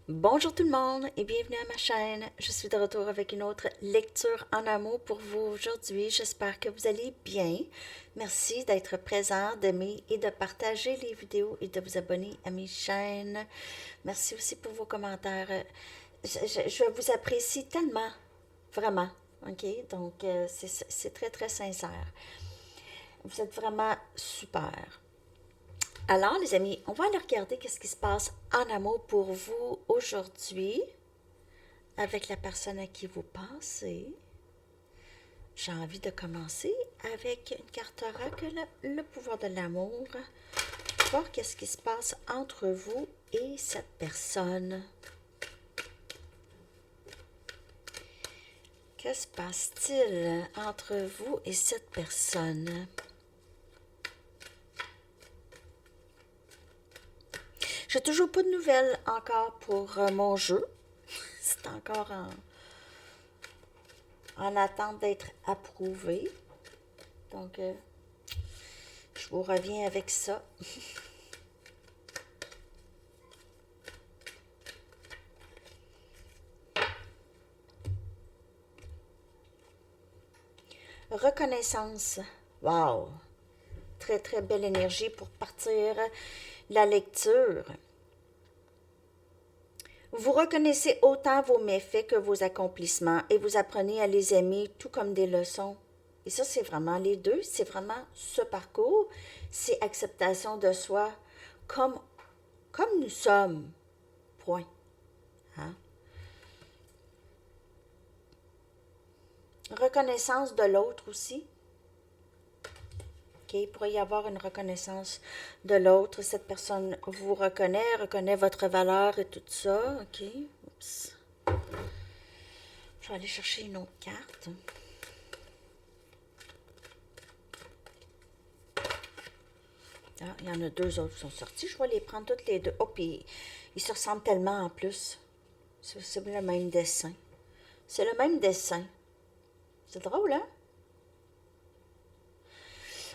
Bonjour tout le monde et bienvenue à ma chaîne. Je suis de retour avec une autre lecture en amour pour vous aujourd'hui. J'espère que vous allez bien. Merci d'être présent, d'aimer et de partager les vidéos et de vous abonner à mes chaînes. Merci aussi pour vos commentaires. Je vous apprécie tellement, vraiment. OK? Donc, c'est très, très sincère. Vous êtes vraiment super. Alors, les amis, on va aller regarder qu'est-ce qui se passe en amour pour vous aujourd'hui avec la personne à qui vous pensez. J'ai envie de commencer avec une carte oracle, le pouvoir de l'amour. Voir qu'est-ce qui se passe entre vous et cette personne. Que se passe-t-il entre vous et cette personne? J'ai toujours pas de nouvelles encore pour mon jeu. C'est encore en attente d'être approuvé. Donc, je vous reviens avec ça. Reconnaissance. Wow! Très, très belle énergie pour partir la lecture. Vous reconnaissez autant vos méfaits que vos accomplissements et vous apprenez à les aimer tout comme des leçons. Et ça, c'est vraiment les deux. C'est vraiment ce parcours. C'est acceptation de soi comme, comme nous sommes. Point. Hein? Reconnaissance de l'autre aussi. OK, il pourrait y avoir une reconnaissance de l'autre. Cette personne vous reconnaît votre valeur et tout ça. OK. Oups. Je vais aller chercher une autre carte. Ah, il y en a deux autres qui sont sortis. Je vais les prendre toutes les deux. Oh, puis ils se ressemblent tellement en plus. C'est le même dessin. C'est le même dessin. C'est drôle, hein?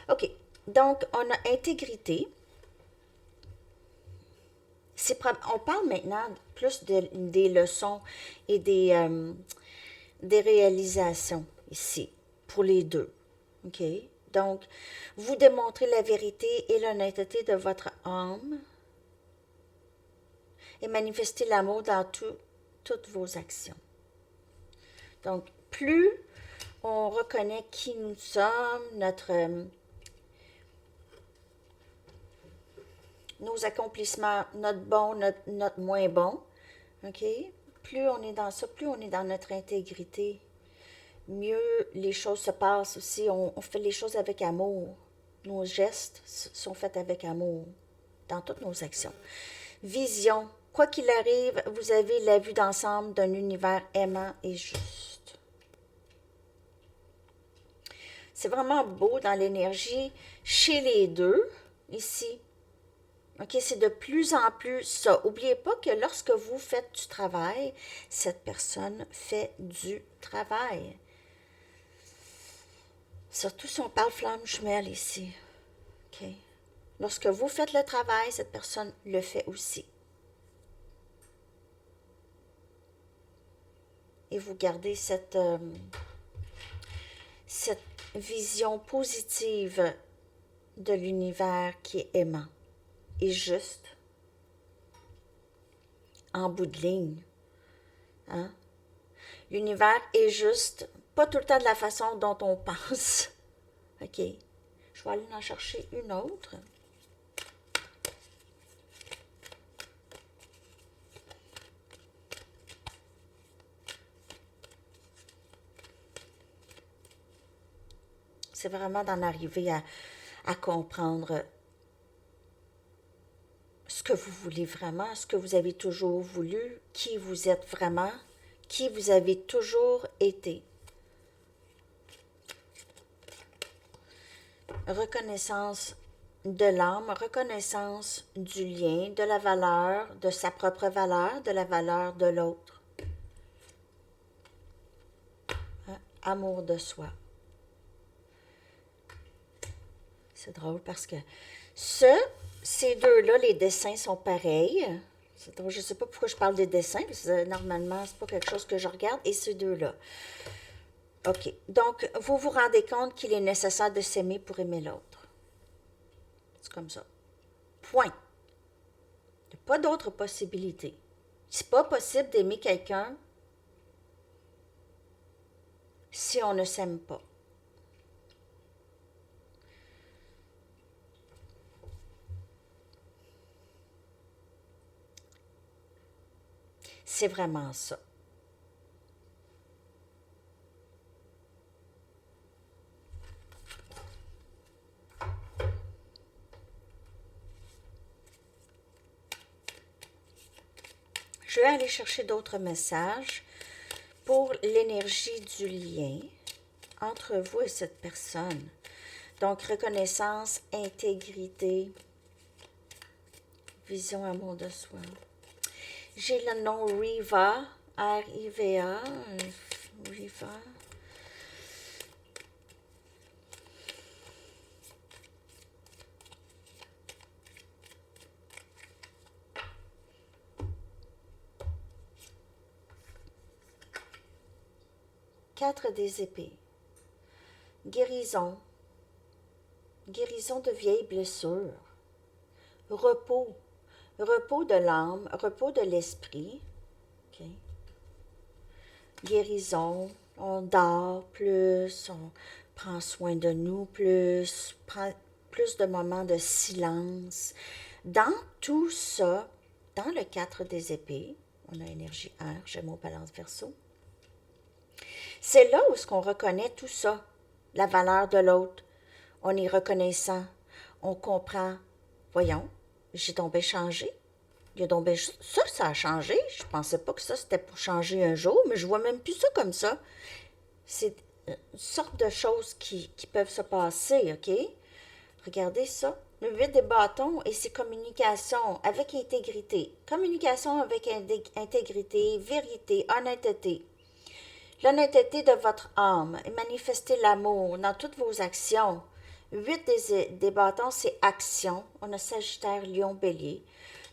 OK. Donc, on a intégrité. On parle maintenant plus des leçons et des réalisations ici, pour les deux. OK? Donc, vous démontrez la vérité et l'honnêteté de votre âme et manifestez l'amour dans toutes vos actions. Donc, plus on reconnaît qui nous sommes, nos accomplissements, notre bon, notre moins bon, OK? Plus on est dans ça, plus on est dans notre intégrité, mieux les choses se passent aussi. On fait les choses avec amour. Nos gestes sont faits avec amour dans toutes nos actions. Vision. Quoi qu'il arrive, vous avez la vue d'ensemble d'un univers aimant et juste. C'est vraiment beau dans l'énergie chez les deux, ici. OK, c'est de plus en plus ça. N'oubliez pas que lorsque vous faites du travail, cette personne fait du travail. Surtout si on parle flamme jumelle ici. OK? Lorsque vous faites le travail, cette personne le fait aussi. Et vous gardez cette vision positive de l'univers qui est aimant et juste en bout de ligne. Hein? L'univers est juste, pas tout le temps de la façon dont on pense. OK. Je vais aller en chercher une autre. C'est vraiment d'en arriver à comprendre ce que vous voulez vraiment, ce que vous avez toujours voulu, qui vous êtes vraiment, qui vous avez toujours été. Reconnaissance de l'âme, reconnaissance du lien, de la valeur, de sa propre valeur, de la valeur de l'autre. Hein? Amour de soi. C'est drôle parce que ces deux-là, les dessins sont pareils. C'est drôle, je ne sais pas pourquoi je parle des dessins, parce que normalement, c'est pas quelque chose que je regarde, et ces deux-là. OK. Donc, vous vous rendez compte qu'il est nécessaire de s'aimer pour aimer l'autre. C'est comme ça. Point. Il n'y a pas d'autre possibilité. C'est pas possible d'aimer quelqu'un si on ne s'aime pas. C'est vraiment ça. Je vais aller chercher d'autres messages pour l'énergie du lien entre vous et cette personne. Donc, reconnaissance, intégrité, vision, amour de soi. J'ai le nom Riva, R-I-V-A, Riva. Quatre des épées. Guérison. Guérison de vieilles blessures. Repos. Repos de l'âme, repos de l'esprit. Okay. Guérison. On dort plus, on prend soin de nous plus, prend plus de moments de silence. Dans tout ça, dans le 4 des épées, on a énergie air, Gémeaux, Balance, Verseau. C'est là où ce qu'on reconnaît tout ça, la valeur de l'autre. On est reconnaissant, on comprend. Voyons, j'ai donc bien changé. Il y a donc bien ça a changé. Je pensais pas que ça c'était pour changer un jour, mais je vois même plus ça comme ça. C'est une sorte de choses qui peuvent se passer, OK? Regardez ça. Le 8 des bâtons et c'est communication avec intégrité. Communication avec intégrité, vérité, honnêteté. L'honnêteté de votre âme et manifester l'amour dans toutes vos actions. 8 des bâtons, c'est action. On a Sagittaire, Lion, Bélier.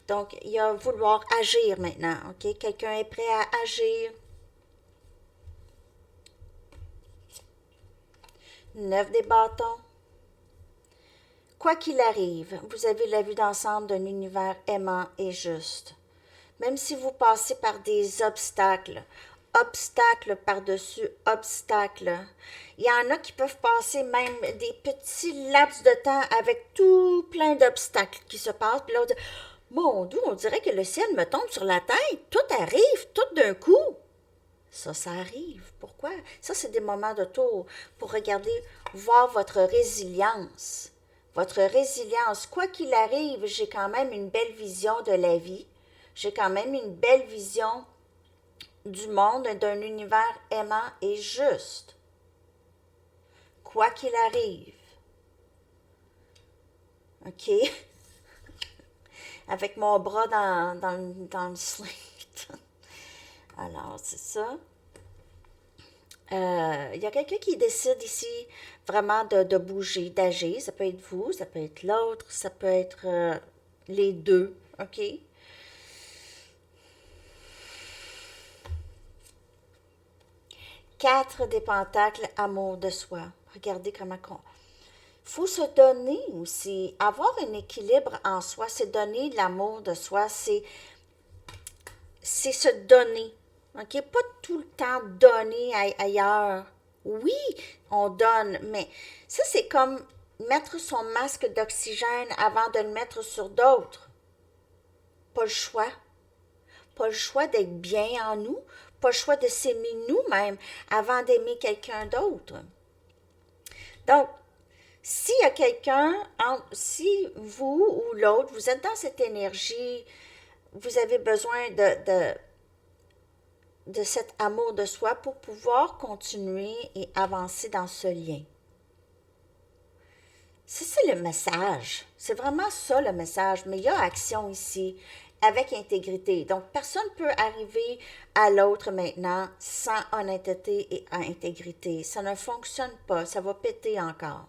Donc, il y a vouloir agir maintenant, OK? Quelqu'un est prêt à agir. 9 des bâtons. Quoi qu'il arrive, vous avez la vue d'ensemble d'un univers aimant et juste. Même si vous passez par des obstacles, obstacles par-dessus obstacles. Il y en a qui peuvent passer même des petits laps de temps avec tout plein d'obstacles qui se passent. Puis là, on dit, mon Dieu, on dirait que le ciel me tombe sur la tête. Tout arrive, tout d'un coup. Ça arrive. Pourquoi? Ça, c'est des moments de tour pour regarder, voir votre résilience. Votre résilience. Quoi qu'il arrive, j'ai quand même une belle vision de la vie. J'ai quand même une belle vision du monde, d'un univers aimant et juste. Quoi qu'il arrive. OK? Avec mon bras dans le sling. Alors, c'est ça. Il y a quelqu'un qui décide ici vraiment de bouger, d'agir. Ça peut être vous, ça peut être l'autre, ça peut être les deux. OK? Quatre des pentacles, amour de soi. Regardez comment il faut se donner aussi. Avoir un équilibre en soi, c'est donner l'amour de soi, c'est se donner. OK? Pas tout le temps donner ailleurs. Oui, on donne, mais ça, c'est comme mettre son masque d'oxygène avant de le mettre sur d'autres. Pas le choix. Pas le choix d'être bien en nous. Pas le choix de s'aimer nous-mêmes avant d'aimer quelqu'un d'autre. Donc, s'il y a quelqu'un, si vous ou l'autre, vous êtes dans cette énergie, vous avez besoin de cet amour de soi pour pouvoir continuer et avancer dans ce lien. C'est le message. C'est vraiment ça le message. Mais il y a action ici avec intégrité. Donc, personne ne peut arriver à l'autre maintenant sans honnêteté et intégrité. Ça ne fonctionne pas. Ça va péter encore.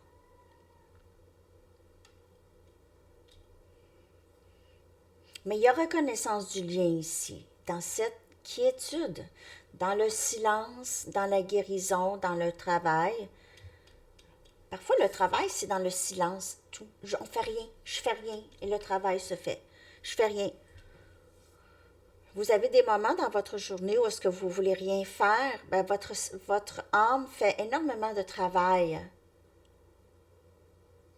Mais il y a reconnaissance du lien ici, dans cette quiétude, dans le silence, dans la guérison, dans le travail. Parfois, le travail, c'est dans le silence, tout. On fait rien, je fais rien, et le travail se fait. Je fais rien. Vous avez des moments dans votre journée où est-ce que vous voulez rien faire, ben votre âme fait énormément de travail.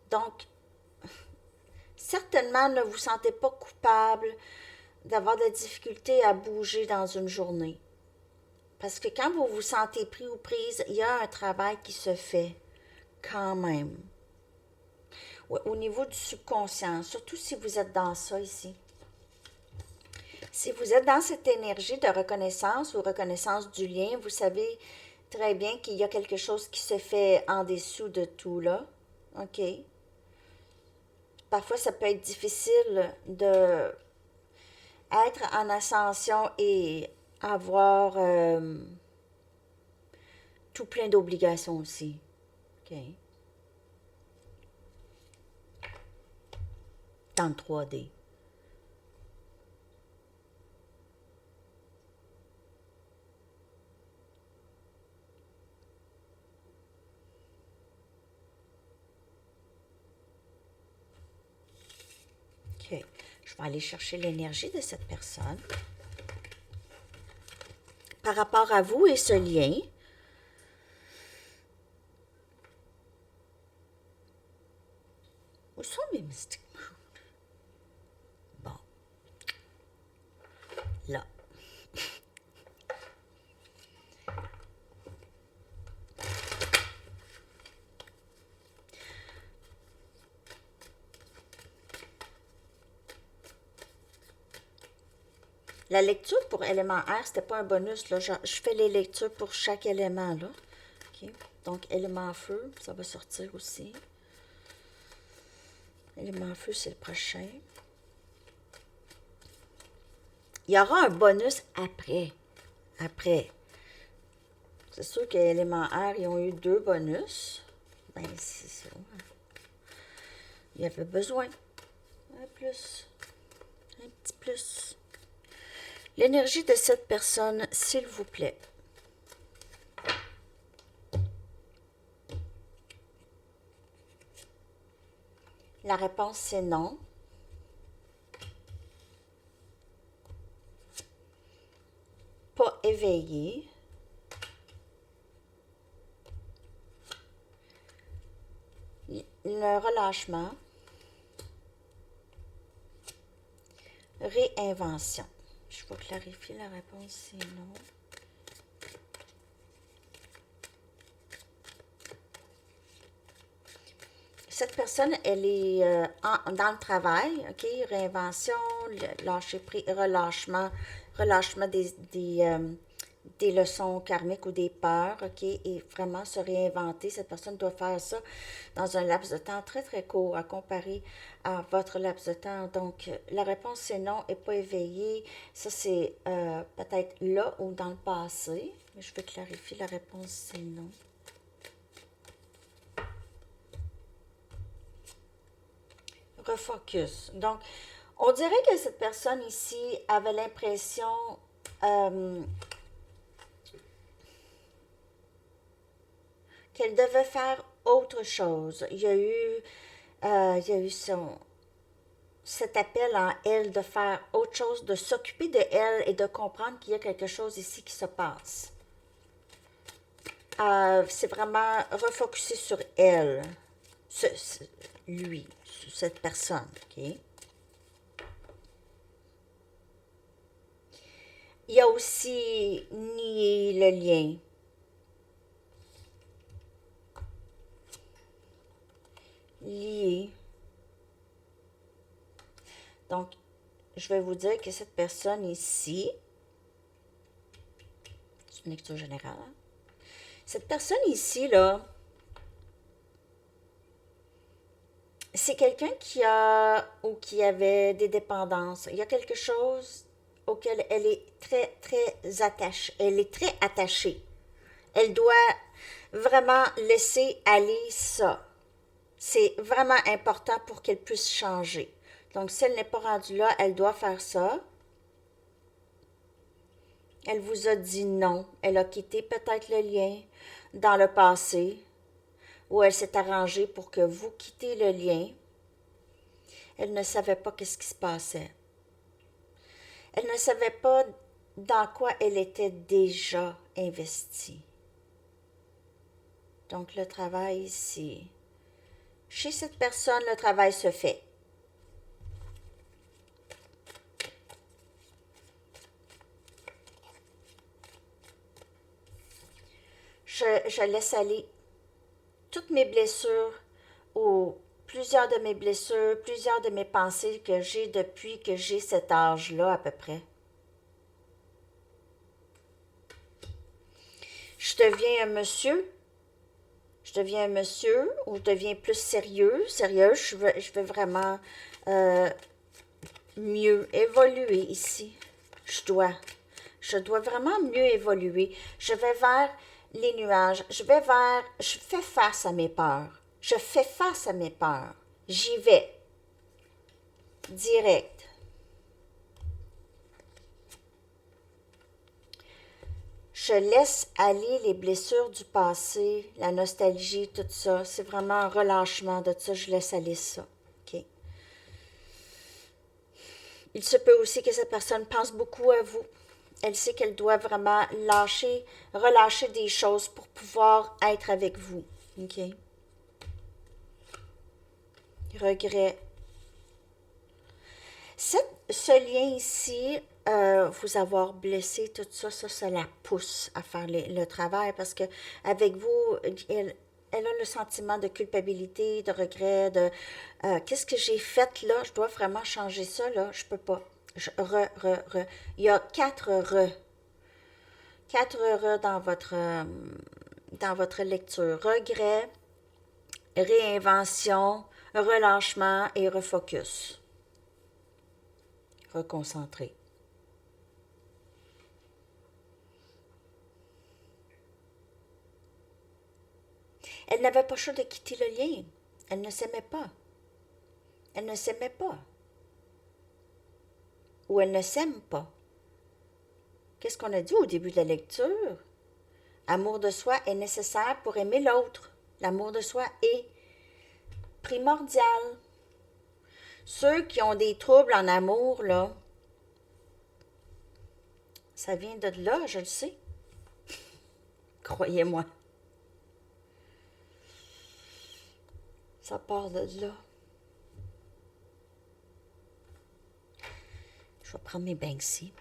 Donc, certainement, ne vous sentez pas coupable d'avoir de la difficulté à bouger dans une journée. Parce que quand vous vous sentez pris ou prise, il y a un travail qui se fait quand même. Au niveau du subconscient, surtout si vous êtes dans ça ici. Si vous êtes dans cette énergie de reconnaissance ou reconnaissance du lien, vous savez très bien qu'il y a quelque chose qui se fait en dessous de tout là. OK? Parfois, ça peut être difficile de être en ascension et avoir tout plein d'obligations aussi. OK? Dans le 3D. OK. Je vais aller chercher l'énergie de cette personne. Par rapport à vous et ce lien, où sont mes mystiques? Bon. Là. La lecture pour élément R, c'était pas un bonus. Là. Je fais les lectures pour chaque élément. Là. Okay. Donc, élément feu, ça va sortir aussi. Élément feu, c'est le prochain. Il y aura un bonus après. Après. C'est sûr que l'élément R, ils ont eu 2 bonus. Ben, c'est ça. Il y avait besoin. Un plus. Un petit plus. L'énergie de cette personne, s'il vous plaît. La réponse, c'est non. Pas éveillé. Le relâchement. Réinvention. Je vais clarifier la réponse, c'est non. Cette personne, elle est dans le travail, OK? Réinvention, lâcher prise, relâchement des leçons karmiques ou des peurs, OK? Et vraiment se réinventer. Cette personne doit faire ça dans un laps de temps très, très court à comparer à votre laps de temps. Donc, la réponse, c'est non et pas éveillé. Ça, c'est peut-être là ou dans le passé. Mais je vais clarifier, la réponse, c'est non. Refocus. Donc, on dirait que cette personne ici avait l'impression qu'elle devait faire autre chose. Il y a eu cet appel en elle de faire autre chose, de s'occuper de elle et de comprendre qu'il y a quelque chose ici qui se passe. C'est vraiment refocuser sur elle, lui, sur cette personne, OK? Il y a aussi nier le lien. Lié. Donc, je vais vous dire que cette personne ici, c'est une lecture générale, hein? Cette personne ici, là, c'est quelqu'un qui a ou qui avait des dépendances. Il y a quelque chose auquel elle est très, très attachée. Elle est très attachée. Elle doit vraiment laisser aller ça. C'est vraiment important pour qu'elle puisse changer. Donc, si elle n'est pas rendue là, elle doit faire ça. Elle vous a dit non. Elle a quitté peut-être le lien dans le passé, ou elle s'est arrangée pour que vous quittiez le lien. Elle ne savait pas qu'est-ce qui se passait. Elle ne savait pas dans quoi elle était déjà investie. Donc, le travail ici. Chez cette personne, le travail se fait. Je laisse aller toutes mes blessures ou plusieurs de mes blessures, plusieurs de mes pensées que j'ai depuis que j'ai cet âge-là à peu près. Je deviens un monsieur. Je deviens un monsieur ou je deviens plus sérieuse. Je veux vraiment mieux évoluer ici. Je dois vraiment mieux évoluer. Je vais vers les nuages. Je fais face à mes peurs. Je fais face à mes peurs. J'y vais. Direct. Je laisse aller les blessures du passé, la nostalgie, tout ça. C'est vraiment un relâchement de ça. Je laisse aller ça. OK. Il se peut aussi que cette personne pense beaucoup à vous. Elle sait qu'elle doit vraiment relâcher des choses pour pouvoir être avec vous. OK. Regret. Ce lien ici, vous avoir blessé, tout ça, ça la pousse à faire le travail parce que avec vous, elle a le sentiment de culpabilité, de regret, de qu'est-ce que j'ai fait là? Je dois vraiment changer ça là? Je peux pas. Il y a quatre re. Quatre re dans votre lecture. Regret, réinvention, relâchement et refocus. Reconcentrer. Elle n'avait pas le choix de quitter le lien. Elle ne s'aimait pas. Elle ne s'aimait pas. Ou elle ne s'aime pas. Qu'est-ce qu'on a dit au début de la lecture? Amour de soi est nécessaire pour aimer l'autre. L'amour de soi est primordial. Ceux qui ont des troubles en amour, là, ça vient de là, je le sais. Croyez-moi. Ça part de là. Je vais prendre mes Banksy.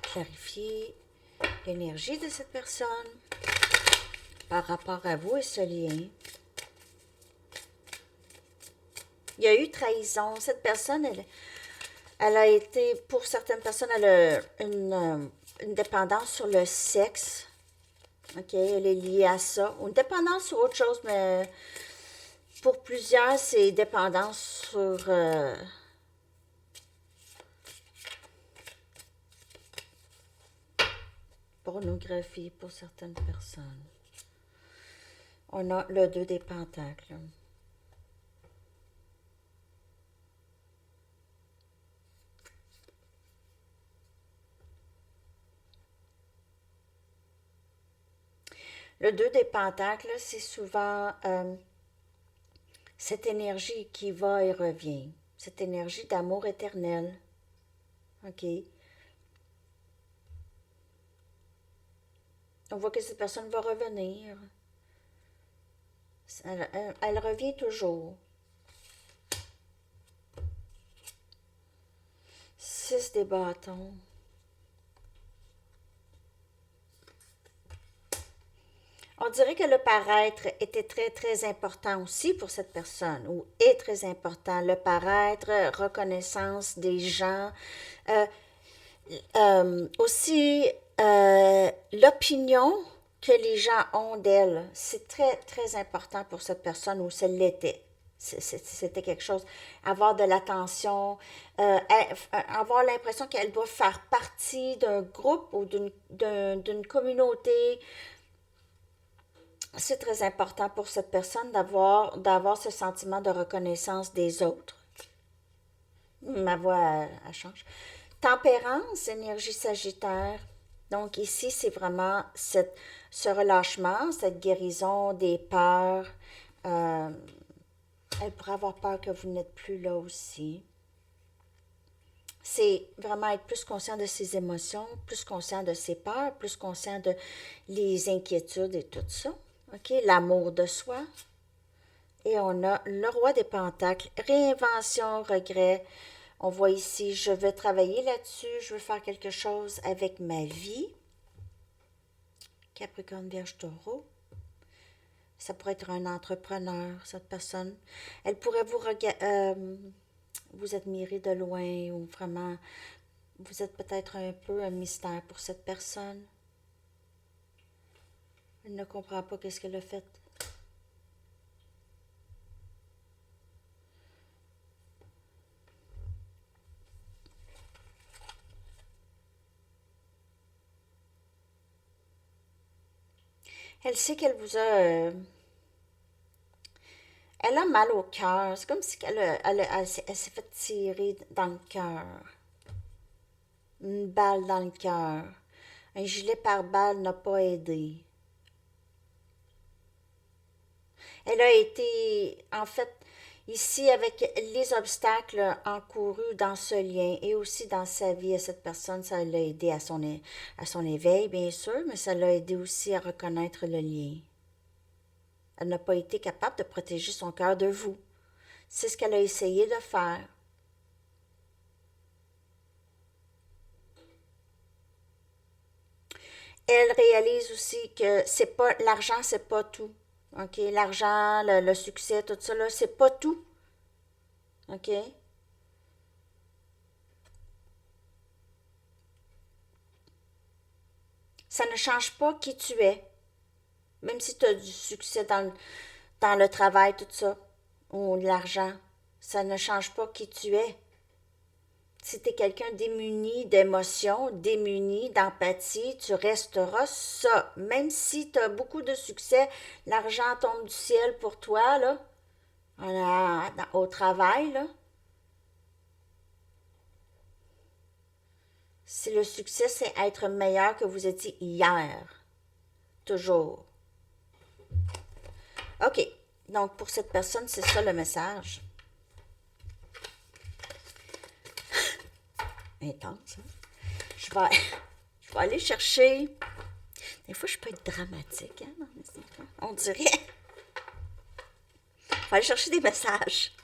Clarifier l'énergie de cette personne par rapport à vous et ce lien. Il y a eu trahison. Cette personne, elle a été, pour certaines personnes, elle a une dépendance sur le sexe. OK, elle est liée à ça. Ou une dépendance sur autre chose, mais pour plusieurs, c'est dépendance sur... pornographie pour certaines personnes. On a le 2 des pentacles. Le 2 des pentacles, c'est souvent cette énergie qui va et revient. Cette énergie d'amour éternel. OK? On voit que cette personne va revenir. Elle revient toujours. 6 des bâtons. On dirait que le paraître était très, très important aussi pour cette personne, ou est très important. Le paraître, reconnaissance des gens. Aussi, l'opinion que les gens ont d'elle, c'est très, très important pour cette personne, ou ça l'était. C'était quelque chose. Avoir de l'attention, avoir l'impression qu'elle doit faire partie d'un groupe ou d'une communauté. C'est très important pour cette personne d'avoir ce sentiment de reconnaissance des autres. Ma voix, elle change. Tempérance, énergie sagittaire. Donc ici, c'est vraiment ce relâchement, cette guérison des peurs. Euh, elle pourrait avoir peur que vous n'êtes plus là aussi. C'est vraiment être plus conscient de ses émotions, plus conscient de ses peurs, plus conscient de les inquiétudes et tout ça. OK? L'amour de soi. Et on a le roi des pentacles, réinvention, regret. On voit ici, je veux travailler là-dessus, je veux faire quelque chose avec ma vie. Capricorne, Vierge, Taureau. Ça pourrait être un entrepreneur, cette personne. Elle pourrait vous admirer de loin ou vraiment, vous êtes peut-être un peu un mystère pour cette personne. Elle ne comprend pas qu'est-ce qu'elle a fait. Elle sait qu'elle vous a... elle a mal au cœur. C'est comme si elle s'est fait tirer dans le cœur. Une balle dans le cœur. Un gilet pare-balles n'a pas aidé. Elle a été, en fait, ici avec les obstacles encourus dans ce lien et aussi dans sa vie à cette personne, ça l'a aidé à son éveil, bien sûr, mais ça l'a aidé aussi à reconnaître le lien. Elle n'a pas été capable de protéger son cœur de vous. C'est ce qu'elle a essayé de faire. Elle réalise aussi que c'est pas l'argent, c'est pas tout. OK? L'argent, le succès, tout ça, là, c'est pas tout. OK? Ça ne change pas qui tu es. Même si tu as du succès dans le travail, tout ça, ou de l'argent, ça ne change pas qui tu es. Si tu es quelqu'un démuni d'émotions, démuni d'empathie, tu resteras ça. Même si tu as beaucoup de succès, l'argent tombe du ciel pour toi, là, au travail, là. Si le succès, c'est être meilleur que vous étiez hier. Toujours. OK. Donc, pour cette personne, c'est ça le message. Intense, hein? Je vais aller chercher. Des fois, je peux être dramatique, hein, on dirait. Je vais aller chercher des messages.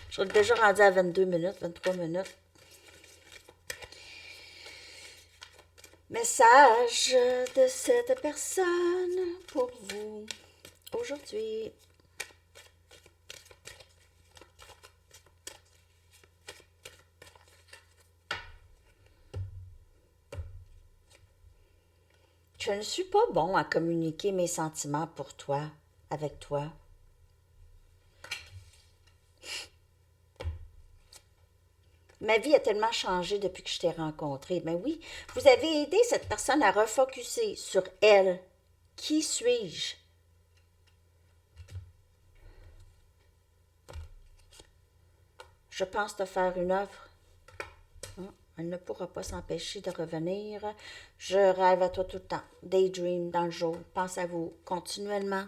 Je suis déjà rendue à 22 minutes, 23 minutes. Message de cette personne pour vous aujourd'hui. Je ne suis pas bon à communiquer mes sentiments pour toi, avec toi. Ma vie a tellement changé depuis que je t'ai rencontré. Mais oui, vous avez aidé cette personne à refocuser sur elle. Qui suis-je? Je pense te faire une offre. Elle ne pourra pas s'empêcher de revenir. Je rêve à toi tout le temps. Daydream dans le jour. Pense à vous continuellement.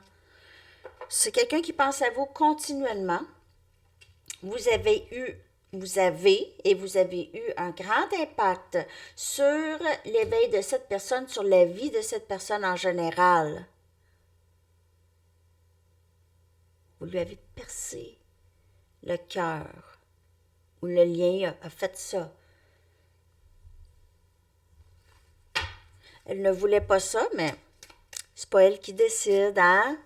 C'est quelqu'un qui pense à vous continuellement. Vous avez eu un grand impact sur l'éveil de cette personne, sur la vie de cette personne en général. Vous lui avez percé le cœur, ou le lien a fait ça. Elle ne voulait pas ça, mais c'est pas elle qui décide, hein?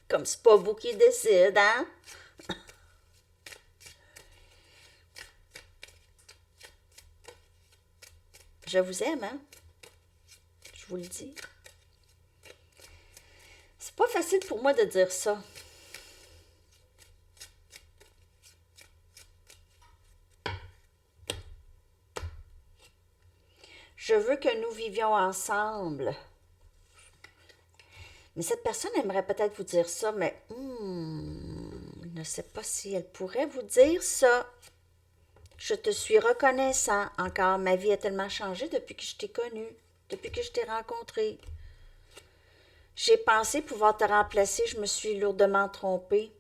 Comme c'est pas vous qui décide, hein? Je vous aime, hein? Je vous le dis. C'est pas facile pour moi de dire ça. Je veux que nous vivions ensemble. Mais cette personne aimerait peut-être vous dire ça, mais je ne sais pas si elle pourrait vous dire ça. Je te suis reconnaissant encore. Ma vie a tellement changé depuis que je t'ai connu, depuis que je t'ai rencontré. J'ai pensé pouvoir te remplacer, je me suis lourdement trompée.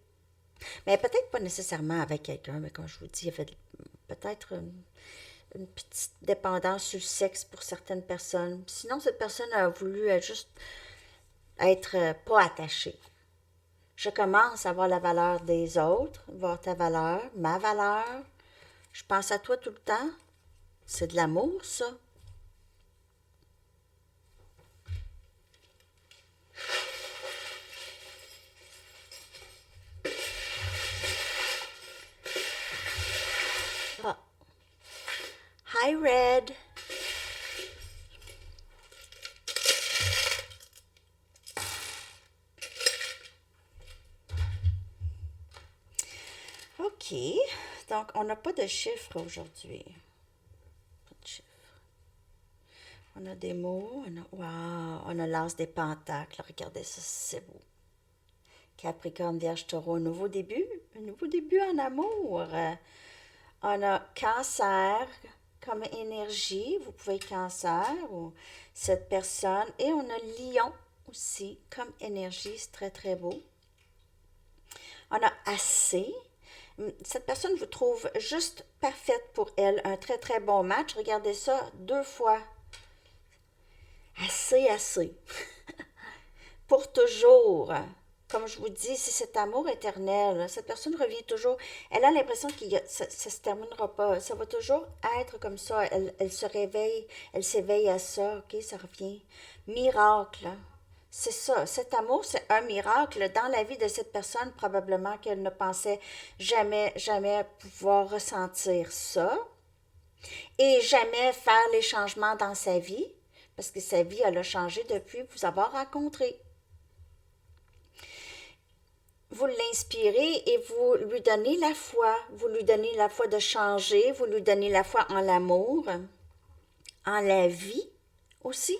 Mais peut-être pas nécessairement avec quelqu'un, mais comme je vous dis, il y avait peut-être une petite dépendance sur le sexe pour certaines personnes. Sinon, cette personne a voulu juste être pas attachée. Je commence à voir la valeur des autres, voir ta valeur, ma valeur. Je pense à toi tout le temps. C'est de l'amour, ça. Ah. Hi, Red. OK. Donc, on n'a pas de chiffres aujourd'hui. Pas de chiffres. On a des mots. On a l'as des pentacles. Regardez ça, c'est beau. Capricorne, Vierge, Taureau, un nouveau début en amour. On a Cancer comme énergie, vous pouvez être Cancer ou cette personne. Et on a Lion aussi comme énergie, c'est très très beau. On a Assez. Cette personne vous trouve juste parfaite pour elle, un très très bon match. Regardez ça 2 fois. Assez. Pour toujours. Comme je vous dis, c'est cet amour éternel. Cette personne revient toujours. Elle a l'impression que ça ne se terminera pas. Ça va toujours être comme ça. Elle se réveille, elle s'éveille à ça. OK, ça revient. Miracle. C'est ça. Cet amour, c'est un miracle dans la vie de cette personne, probablement qu'elle ne pensait jamais, jamais pouvoir ressentir ça et jamais faire les changements dans sa vie, parce que sa vie, elle a changé depuis vous avoir rencontré. Vous l'inspirez et vous lui donnez la foi. Vous lui donnez la foi de changer, vous lui donnez la foi en l'amour, en la vie aussi,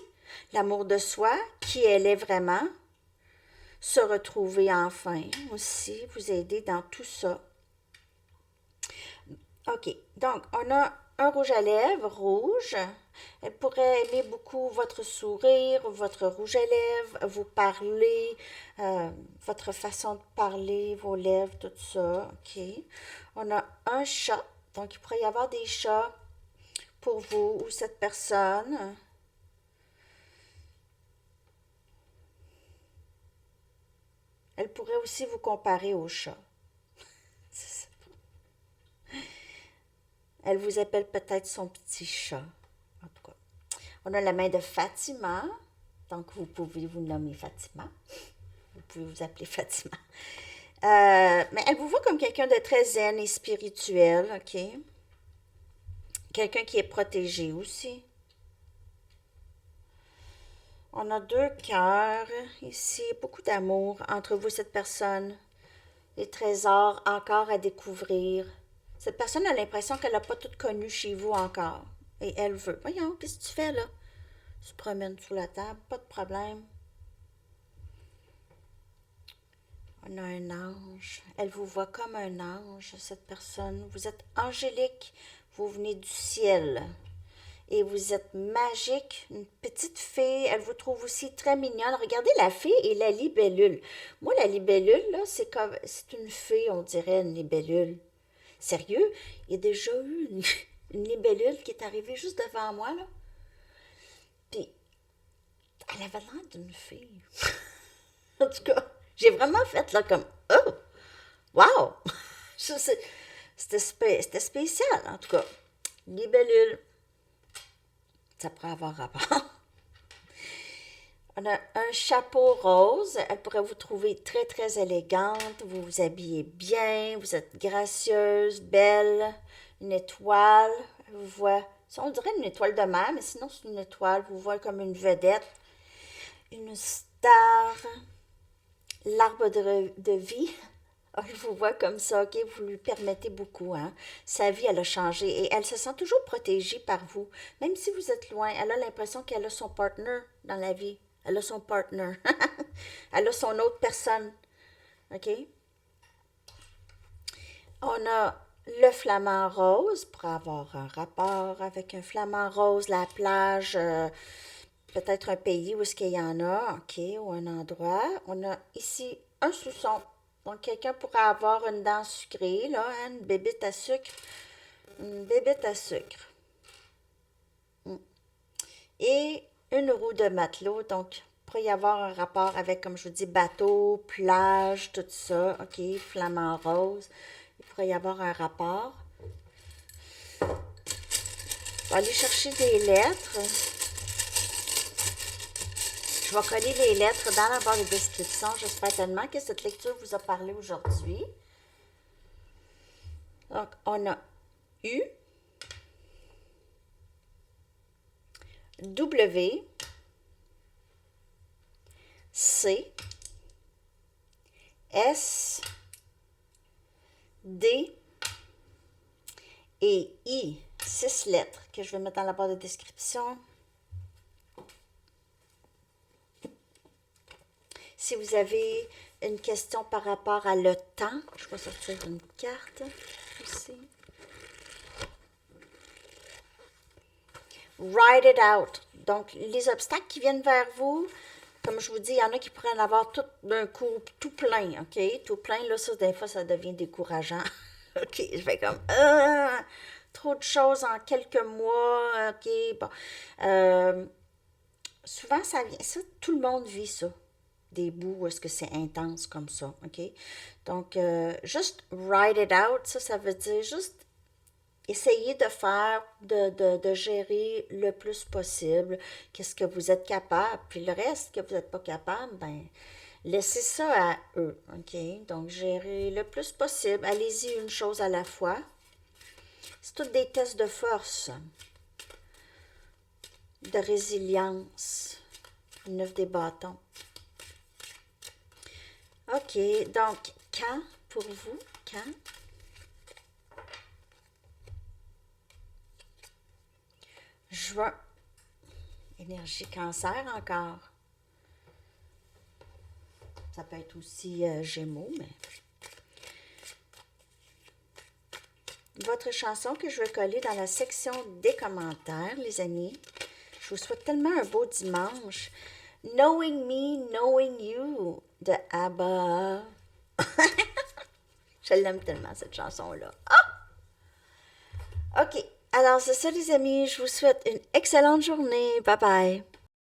l'amour de soi, qui elle est vraiment, se retrouver enfin aussi, vous aider dans tout ça. OK, donc on a un rouge à lèvres rouge. Elle pourrait aimer beaucoup votre sourire, votre rouge à lèvres, vous parler, votre façon de parler, vos lèvres, tout ça. OK. On a un chat. Donc, il pourrait y avoir des chats pour vous ou cette personne. Elle pourrait aussi vous comparer au chat. Elle vous appelle peut-être son petit chat. En tout cas. On a la main de Fatima. Donc, vous pouvez vous nommer Fatima. Vous pouvez vous appeler Fatima. Mais elle vous voit comme quelqu'un de très zen et spirituel, OK? Quelqu'un qui est protégé aussi. On a 2 cœurs ici, beaucoup d'amour entre vous et cette personne. Des trésors encore à découvrir. Cette personne a l'impression qu'elle n'a pas tout connu chez vous encore. Et elle veut. Voyons, qu'est-ce que tu fais là? Tu te promènes sous la table, pas de problème. On a un ange. Elle vous voit comme un ange, cette personne. Vous êtes angélique. Vous venez du ciel. Et vous êtes magique, une petite fée. Elle vous trouve aussi très mignonne. Regardez la fée et la libellule. Moi, la libellule, là, c'est une fée, on dirait, une libellule. Sérieux, il y a déjà eu une libellule qui est arrivée juste devant moi, là. Puis, elle avait l'air d'une fille. En tout cas, j'ai vraiment fait, là, comme, oh, wow! C'était spécial, en tout cas. Libellule. Ça pourrait avoir rapport. On a un chapeau rose. Elle pourrait vous trouver très, très élégante. Vous vous habillez bien. Vous êtes gracieuse, belle. Une étoile. Elle vous voit. Ça, on dirait une étoile de mer, mais sinon, c'est une étoile. Vous voit comme une vedette. Une star. L'arbre de vie. Elle vous voit comme ça, OK? Vous lui permettez beaucoup, hein? Sa vie, elle a changé et elle se sent toujours protégée par vous. Même si vous êtes loin, elle a l'impression qu'elle a son partner dans la vie. Elle a son partner. Elle a son autre personne. OK? On a le flamant rose pour avoir un rapport avec un flamant rose, la plage, peut-être un pays où est-ce qu'il y en a, OK, ou un endroit. On a ici un soupçon. Donc, quelqu'un pourrait avoir une dent sucrée, là, hein, une bébite à sucre. Une bébite à sucre. Mm. Et une roue de matelot, donc il pourrait y avoir un rapport avec, comme je vous dis, bateau, plage, tout ça, OK, flamant rose. Il pourrait y avoir un rapport. On va aller chercher des lettres. Je vais coller les lettres dans la barre de description. J'espère tellement que cette lecture vous a parlé aujourd'hui. Donc, on a U, W, C, S, D et I. 6 lettres que je vais mettre dans la barre de description. Si vous avez une question par rapport à le temps, je vais sortir une carte aussi. Write it out. Donc, les obstacles qui viennent vers vous, comme je vous dis, il y en a qui pourraient en avoir tout d'un coup, tout plein, OK? Tout plein, là, ça, des fois, ça devient décourageant. OK, je fais comme, trop de choses en quelques mois, OK, bon. Souvent, ça vient, ça, tout le monde vit ça. Des bouts où est-ce que c'est intense comme ça, OK? Donc, juste write it out, ça veut dire juste essayer de faire, de gérer le plus possible, qu'est-ce que vous êtes capable, puis le reste que vous n'êtes pas capable, ben, laissez ça à eux, OK? Donc, gérer le plus possible, allez-y une chose à la fois. C'est tous des tests de force, de résilience, 9 des bâtons. OK, donc, quand, pour vous, quand? Juin. Énergie cancer encore. Ça peut être aussi Gémeaux, mais... Votre chanson que je vais coller dans la section des commentaires, les amis. Je vous souhaite tellement un beau dimanche. Knowing Me, Knowing You de ABBA. Je l'aime tellement, cette chanson-là. Ah! OK. Alors, c'est ça, les amis. Je vous souhaite une excellente journée. Bye bye.